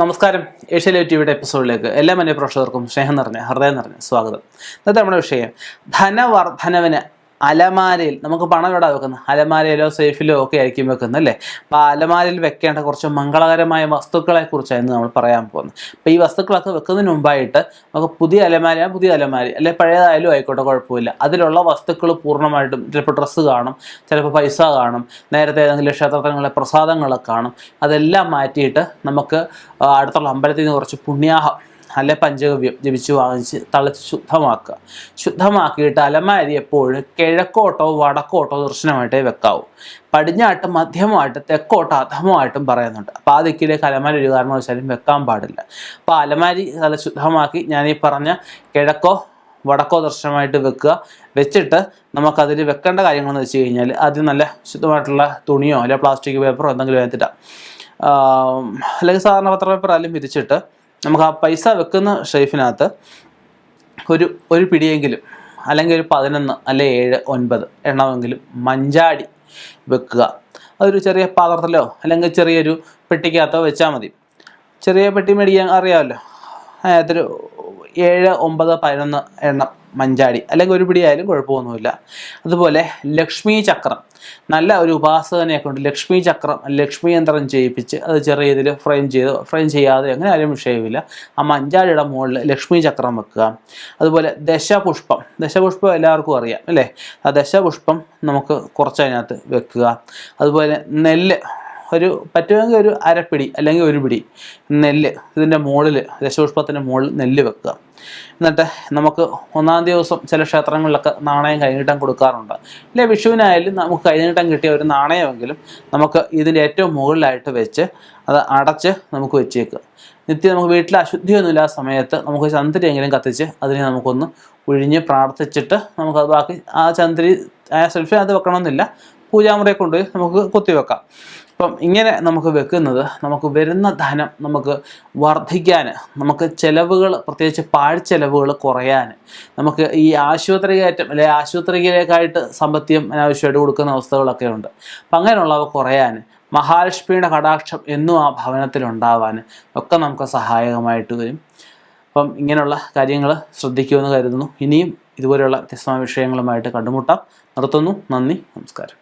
നമസ്കാരം. ഏഷ്യാനെറ്റ് ടിവിയുടെ എപ്പിസോഡിലേക്ക് എല്ലാ പ്രേക്ഷകർക്കും സ്നേഹം നിറഞ്ഞ ഹൃദയം നിറഞ്ഞ സ്വാഗതം. ഇന്നത്തെ നമ്മുടെ വിഷയം ധനവർദ്ധനവിന് അലമാരയിൽ നമുക്ക് പണം എവിടെ വെക്കുന്നത്? അലമാരയിലോ സേഫിലോ ഒക്കെ ആയിരിക്കും വെക്കുന്നത് അല്ലേ? അപ്പോൾ ആ അലമാരയിൽ വെക്കേണ്ട കുറച്ച് മംഗളകരമായ വസ്തുക്കളെ കുറിച്ചായിരുന്നു നമ്മൾ പറയാൻ പോകുന്നത്. അപ്പോൾ ഈ വസ്തുക്കളൊക്കെ വെക്കുന്നതിന് മുമ്പായിട്ട് നമുക്ക് പുതിയ അലമാര അല്ലെ പഴയതായാലും ആയിക്കോട്ടെ, കുഴപ്പമില്ല. അതിലുള്ള വസ്തുക്കൾ പൂർണ്ണമായിട്ടും ചിലപ്പോൾ ഡ്രസ്സ് കാണും, ചിലപ്പോൾ പൈസ കാണും, നേരത്തെ ഏതെങ്കിലും ക്ഷേത്രങ്ങളിലെ പ്രസാദങ്ങളൊക്കെ കാണും. അതെല്ലാം മാറ്റിയിട്ട് നമുക്ക് അടുത്തുള്ള അമ്പലത്തിൽ നിന്ന് കുറച്ച് പുണ്യാഹം അല്ലെ പഞ്ചഗവ്യം ജപിച്ച് വാങ്ങിച്ച് തളിച്ച് ശുദ്ധമാക്കിയിട്ട് അലമാരി എപ്പോഴും കിഴക്കോട്ടോ വടക്കോട്ടോ ദർശനമായിട്ടേ വെക്കാവൂ. പടിഞ്ഞാട്ട് മധ്യമായിട്ട് തെക്കോട്ടോ അധമമായിട്ടും പറയുന്നുണ്ട്. അപ്പോൾ ആ ദിക്കിലേക്ക് അലമാരി ഒരു കാരണവശാലും വെക്കാൻ പാടില്ല. അപ്പോൾ അലമാരി നല്ല ശുദ്ധമാക്കി ഞാൻ ഈ പറഞ്ഞ കിഴക്കോ വടക്കോ ദർശനമായിട്ട് വെച്ചിട്ട് നമുക്കതിൽ വെക്കേണ്ട കാര്യങ്ങളെന്ന് വെച്ച് കഴിഞ്ഞാൽ ആദ്യം നല്ല ശുദ്ധമായിട്ടുള്ള തുണിയോ അല്ലെങ്കിൽ പ്ലാസ്റ്റിക് പേപ്പറോ എന്തെങ്കിലും എടുത്തിട്ടാ, അല്ലെങ്കിൽ സാധാരണ പത്രപേപ്പർ ആയാലും വിരിച്ചിട്ട് നമുക്ക് ആ പൈസ വെക്കുന്ന ഷെയ്ഫിനകത്ത് ഒരു പിടിയെങ്കിലും, അല്ലെങ്കിൽ ഒരു 11 അല്ലെ 7 9 എണ്ണമെങ്കിലും മഞ്ചാടി വെക്കുക. അതൊരു ചെറിയ പാത്രത്തിലോ അല്ലെങ്കിൽ ചെറിയൊരു പെട്ടിക്കകത്തോ വെച്ചാൽ മതി. ചെറിയ പെട്ടി മേടിക്കാൻ അറിയാമല്ലോ. അതിനകത്തൊരു 7 9 11 എണ്ണം മഞ്ചാടി, അല്ലെങ്കിൽ ഒരു പിടിയായാലും കുഴപ്പമൊന്നുമില്ല. അതുപോലെ ലക്ഷ്മി ചക്രം, നല്ല ഒരു ഉപാസകനെ കൊണ്ട് ലക്ഷ്മി ചക്രം, ലക്ഷ്മി യന്ത്രം ചെയ്യിപ്പിച്ച് അത് ചെറിയ ഇതിൽ ഫ്രെയിം ചെയ്യാതെ അങ്ങനെ ആരും വിഷയമില്ല. ആ മഞ്ചാടിയുടെ മുകളിൽ ലക്ഷ്മി ചക്രം വെക്കുക. അതുപോലെ ദശപുഷ്പം എല്ലാവർക്കും അറിയാം അല്ലേ? ആ ദശപുഷ്പം നമുക്ക് കുറച്ച് അതിനകത്ത് വെക്കുക. അതുപോലെ നെല്ല് പറ്റുമെങ്കിൽ ഒരു അരപ്പിടി അല്ലെങ്കിൽ ഒരു പിടി നെല്ല് ഇതിൻ്റെ മുകളിൽ, ദശപുഷ്പത്തിൻ്റെ മുകളിൽ നെല്ല് വെക്കുക. എന്നിട്ട് നമുക്ക് 1-ാം ദിവസം ചില ക്ഷേത്രങ്ങളിലൊക്കെ നാണയം കൈനീട്ടം കൊടുക്കാറുണ്ട്. അല്ലെ വിഷുവിനായാലും നമുക്ക് കൈനീട്ടം കിട്ടിയ ഒരു നാണയമെങ്കിലും നമുക്ക് ഇതിൻ്റെ ഏറ്റവും മുകളിലായിട്ട് വെച്ച് അത് അടച്ച് നമുക്ക് വെച്ചേക്കുക. നിത്യം നമുക്ക് വീട്ടിൽ അശുദ്ധിയൊന്നുമില്ല സമയത്ത് നമുക്ക് ചന്ദരിയെങ്കിലും കത്തിച്ച് അതിനെ നമുക്കൊന്ന് ഒഴിഞ്ഞ് പ്രാർത്ഥിച്ചിട്ട് നമുക്കത് ബാക്കി ആ ചന്ദരി സെൽഫിനകത്ത് വെക്കണമെന്നില്ല, പൂജാമുറിയെ കൊണ്ടുപോയി നമുക്ക് കൊത്തിവെക്കാം. അപ്പം ഇങ്ങനെ നമുക്ക് വെക്കുന്നത് നമുക്ക് വരുന്ന ധനം നമുക്ക് വർദ്ധിക്കാൻ, നമുക്ക് ചിലവുകൾ, പ്രത്യേകിച്ച് പാഴ്ചെലവുകൾ കുറയാൻ, നമുക്ക് ഈ ആശുപത്രി കയറ്റം അല്ലെ ആശുപത്രിയിലേക്കായിട്ട് സാമ്പത്തികം അനാവശ്യമായിട്ട് കൊടുക്കുന്ന അവസ്ഥകളൊക്കെ ഉണ്ട്. അപ്പം അങ്ങനെയുള്ളവ കുറയാൻ, മഹാലക്ഷ്മിയുടെ കടാക്ഷം എന്നും ആ ഭവനത്തിലുണ്ടാവാൻ ഒക്കെ നമുക്ക് സഹായകമായിട്ട് വരും. അപ്പം ഇങ്ങനെയുള്ള കാര്യങ്ങൾ ശ്രദ്ധിക്കുമെന്ന് കരുതുന്നു. ഇനിയും ഇതുപോലെയുള്ള വ്യത്യസ്തമായ വിഷയങ്ങളുമായിട്ട് കണ്ടുമുട്ടാം. നിർത്തുന്നു. നന്ദി, നമസ്കാരം.